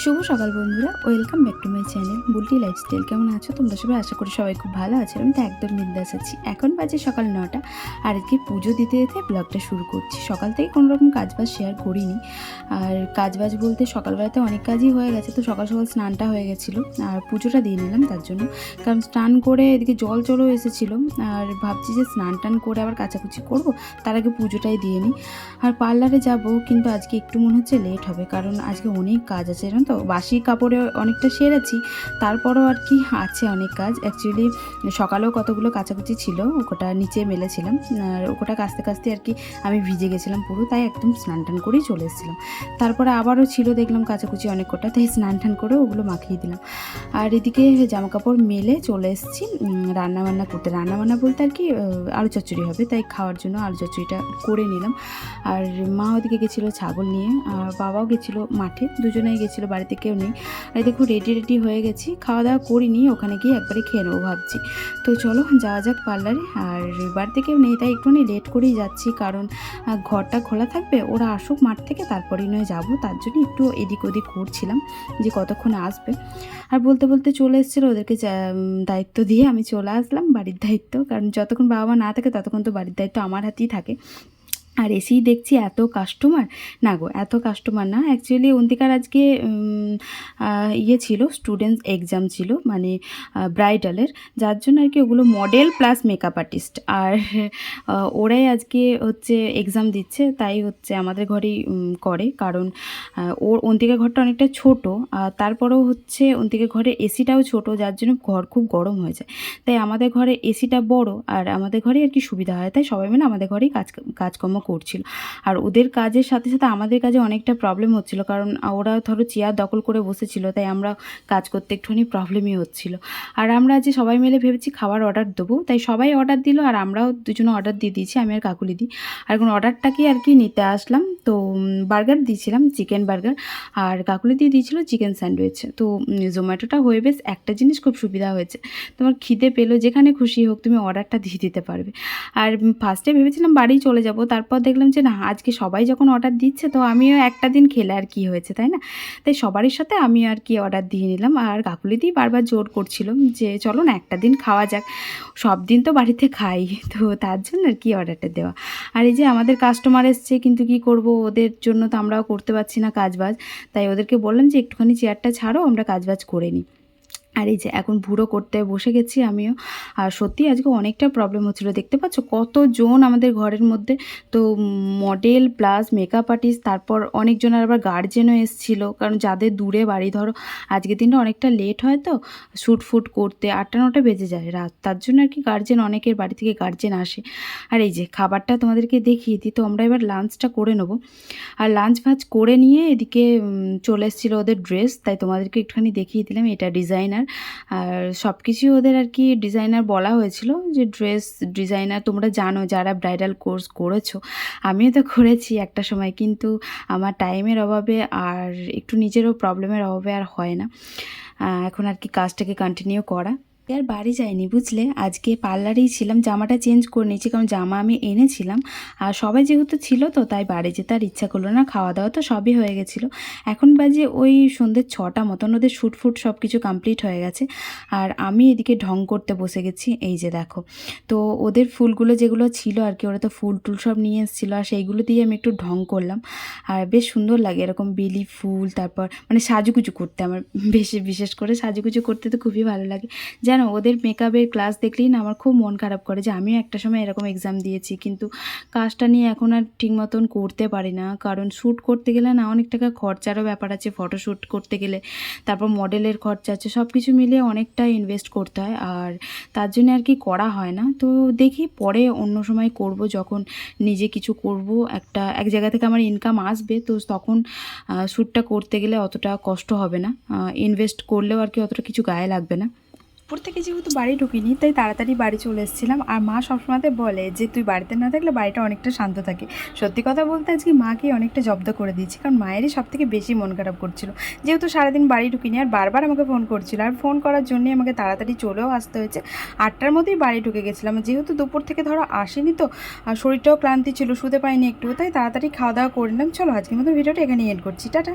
শুভ সকাল বন্ধুরা, welcome back to my channel Bulti lifestyle. কেমন আছো তোমরা সবাই? আশা করি সবাই খুব ভালো আছে। আমি তো একদম বিন্দাস আছি। এখন বাজে সকাল 9টা আর আজকে পুজো দিতে দিতে ব্লগটা শুরু করছি। সকাল থেকে কোনো রকম কাজবাজ শেয়ার করিনি। আর কাজবাজ বলতে সকালবেলাতে অনেক কাজই হয়ে গেছে, তো সকাল সকাল স্নানটা হয়ে গেছিলো আর পুজোটা দিয়ে নিলাম তার জন্য। কারণ স্নান করে এদিকে জল চলেও এসেছিলো আর ভাবছি যে স্নান টান করে আবার কাচাকুচি করবো, তার আগে পুজোটাই দিয়ে নিই। আর পার্লারে যাব, কিন্তু আজকে একটু মনে হচ্ছে লেট হবে, কারণ আজকে অনেক কাজ আছে জানো তো। বাসি কাপড়ে অনেকটা সেরেছি, তারপরও আর কি আছে অনেক কাজ। অ্যাকচুয়ালি সকালেও কতগুলো কাচাকুচি ছিল, ওটা নিচে মেলেছিলাম আর ওটা কাচতে কাচতে আর কি আমি ভিজে গেছিলাম পুরো, তাই একদম স্নান টান করেই চলে এসেছিলাম। তারপরে আবারও ছিল দেখলাম কাচাকুচি অনেক কটা, তাই স্নান টান করে ওগুলো মাখিয়ে দিলাম। আর এদিকে জামা কাপড় মেলে চলে এসেছি রান্নাবান্না করতে। রান্নাবান্না বলতে আর কি আলু চচ্চড়ি হবে, তাই খাওয়ার জন্য আলু চচ্চড়িটা করে নিলাম। আর মা ওদিকে গেছিলো ছাগল নিয়ে, আর বাবাও গেছিলো মাঠে, দুজনেই গেছিলো, বাড়িতে কেউ নেই। আর দেখো রেডি হয়ে গেছি, খাওয়া দাওয়া করিনি, ওখানে গিয়ে একবারে খেয়ে নেবো ভাবছি। তো চলো যাওয়া যাক পার্লারে। আর বাড়িতে কেউ নেই তাই একটুখানি লেট করেই যাচ্ছি, কারণ ঘরটা খোলা থাকবে, ওরা আসুক মাঠ থেকে তারপরেই নয় যাবো, তার জন্য একটু এদিক ওদিক করছিলাম যে কতক্ষণ আসবে। আর বলতে বলতে চলে এসেছিলো, ওদেরকে দায়িত্ব দিয়ে আমি চলে আসলাম, বাড়ির দায়িত্ব। কারণ যতক্ষণ বাবা মা না থাকে ততক্ষণ তো বাড়ির দায়িত্ব আমার হাতেই থাকে। আর এসেই দেখছি এত কাস্টমার, না গো এত কাস্টমার না, অ্যাকচুয়ালি অন্তিকার আজকে ইয়ে ছিল, স্টুডেন্টস এক্সাম ছিল, মানে ব্রাইডালের, যার জন্য আর কি ওগুলো মডেল প্লাস মেকআপ আর্টিস্ট, আর ওরাই আজকে হচ্ছে এক্সাম দিচ্ছে, তাই হচ্ছে আমাদের ঘরেই করে। কারণ ওর অন্তিকার ঘরটা অনেকটা ছোট, তারপরেও হচ্ছে অন্তিকার ঘরে এসিটাও ছোট, যার জন্য ঘর খুব গরম হয়ে যায়। তাই আমাদের ঘরে এসিটা বড়, আর আমাদের ঘরে আর কি সুবিধা হয়, তাই সবাই মিলে আমাদের ঘরেই কাজকর্ম করছিল। আর ওদের কাজের সাথে সাথে আমাদের কাজে অনেকটা প্রবলেম হচ্ছিল, কারণ ওরা ধরো চেয়ার দখল করে বসেছিল, তাই আমরা কাজ করতে একটুখানি প্রবলেমই হচ্ছিল। আর আমরা যে সবাই মিলে ভেবেছি খাবার অর্ডার দেবো, তাই সবাই অর্ডার দিল, আর আমরাও দুজনে অর্ডার দিয়ে দিয়েছি, আমি আর কাকুলি দিই। আর এখন অর্ডারটাকে আর কি নিতে আসলাম, তো বার্গার দিয়েছিলাম, চিকেন বার্গার, আর কাকুলি দিয়ে দিয়েছিল চিকেন স্যান্ডউইচ। তো জোম্যাটোটা হয়ে বেশ একটা জিনিস খুব সুবিধা হয়েছে, তোমার খিদে পেলো যেখানে খুশি হোক তুমি অর্ডারটা দিয়ে দিতে পারবে। আর ফার্স্টে ভেবেছিলাম বাড়ি চলে যাব, তারপর দেখলাম যে না, আজকে সবাই যখন অর্ডার দিচ্ছে তো আমিও একটা দিন খেলে আর কি হয়েছে, তাই না? তাই সবারই সাথে আমিও আর কি অর্ডার দিয়ে নিলাম। আর কাকুলিদিই বারবার জোর করছিল যে চলো না একটা দিন খাওয়া যাক, সব দিন তো বাড়িতে খাই, তো তার জন্য আর কি অর্ডারটা দেওয়া। আর এই যে আমাদের কাস্টমার এসছে, কিন্তু কি করব, ওদের জন্য তো আমরাও করতে পারছি না কাজবাজ, তাই ওদেরকে বললাম যে একটুখানি চেয়ারটা ছাড়ো, আমরা কাজবাজ করে নিই। আর এই যে এখন ভুড়ো করতে বসে গেছি আমিও। আর সত্যি আজকে অনেকটা প্রবলেম হচ্ছিলো, দেখতে পাচ্ছ কতজন আমাদের ঘরের মধ্যে, তো মডেল প্লাস মেকআপ আর্টিস্ট, তারপর অনেকজনের আবার গার্জেনও এসেছিলো, কারণ যাদের দূরে বাড়ি, ধরো আজকের দিনটা অনেকটা লেট হয়, তো শ্যুট ফুট করতে 8টা 9টা বেজে যায় রাত, তার জন্য আর কি গার্জেন, অনেকের বাড়ি থেকে গার্জেন আসে। আর এই যে খাবারটা তোমাদেরকে দেখিয়ে দিই, তো আমরা এবার লাঞ্চটা করে নেবো। আর লাঞ্চ ফাঞ্চ করে নিয়ে এদিকে চলে এসেছিলো ওদের ড্রেস, তাই তোমাদেরকে একটুখানি দেখিয়ে দিলাম, এটা ডিজাইনার। আর সব কিছুই ওদের আর কি ডিজাইনার বলা হয়েছিল, যে ড্রেস ডিজাইনার, তোমরা জানো যারা ব্রাইডাল কোর্স করেছো, আমিও তো করেছি একটা সময়, কিন্তু আমার টাইমের অভাবে আর একটু নিজেরও প্রবলেমের অভাবে আর হয় না এখন আর কি কাজটাকে কন্টিনিউ করা। আর বাড়ি যাইনি বুঝলে, আজকে পার্লারেই ছিলাম, জামাটা চেঞ্জ করে নিয়েছি, কারণ জামা আমি এনেছিলাম, আর সবাই যেহেতু ছিল তো তাই বাড়ি যেতে আর ইচ্ছা করলো না, খাওয়া দাওয়া তো সবই হয়ে গেছিলো। এখন বাজে ওই সন্ধ্যে 6টা মতন, ওদের শ্যুট ফুট সব কিছু কমপ্লিট হয়ে গেছে। আর আমি এদিকে ঢং করতে বসে গেছি, এই যে দেখো। তো ওদের ফুলগুলো যেগুলো ছিল আর কি, ওরা তো ফুল টুল সব নিয়ে এসেছিলো, আর সেইগুলো দিয়ে আমি একটু ঢং করলাম। আর বেশ সুন্দর লাগে এরকম বেলি ফুল, তারপর মানে সাজুগুজু করতে আমার বিশেষ করে সাজুগুজু করতে তো খুবই ভালো লাগে। জানো ওদের মেকআপের ক্লাস দেখলেই না আমার খুব মন খারাপ করে, যে আমিও একটা সময় এরকম এক্সাম দিয়েছি, কিন্তু কাজটা নিয়ে এখন আর ঠিক মতন করতে পারি না, কারণ শ্যুট করতে গেলে না অনেক টাকা খরচারও ব্যাপার আছে, ফটোশ্যুট করতে গেলে, তারপর মডেলের খরচা আছে, সব কিছু মিলিয়ে অনেকটা ইনভেস্ট করতে হয়, আর তার জন্য আর কি করা হয় না। তো দেখি পরে অন্য সময় করব, যখন নিজে কিছু করব, এক জায়গা থেকে আমার ইনকাম আসবে, তো তখন শ্যুটটা করতে গেলে অতটা কষ্ট হবে না, ইনভেস্ট করলেও আর কি অতটা কিছু গায়ে লাগবে না। উপর থেকে যেহেতু বাড়ি ঢুকিনি, তাই তাড়াতাড়ি বাড়ি চলে এসেছিলাম। আর মা সবসময়তে বলে যে তুই বাড়িতে না থাকলে বাড়িটা অনেকটা শান্ত থাকে। সত্যি কথা বলতে আজকে মাকে অনেকটা জব্দ করে দিয়েছি, কারণ মায়েরই সব থেকে বেশি মন খারাপ করছিল, যেহেতু সারাদিন বাড়ি ঢুকিনি, আর বারবার আমাকে ফোন করছিল, আর ফোন করার জন্যই আমাকে তাড়াতাড়ি চলেও আসতে হয়েছে। 8টার মধ্যেই বাড়ি ঢুকে গেছিলাম, যেহেতু দুপুর থেকে ধরো আসেনি, তো আর শরীরটাও ক্লান্তি ছিল, শুতে পাইনি একটু, তাই তাড়াতাড়ি খাওয়া দাওয়া করে নিলাম। চলো আজকের মতো ভিডিওটা এখানেই এন্ড করছি, টাটা।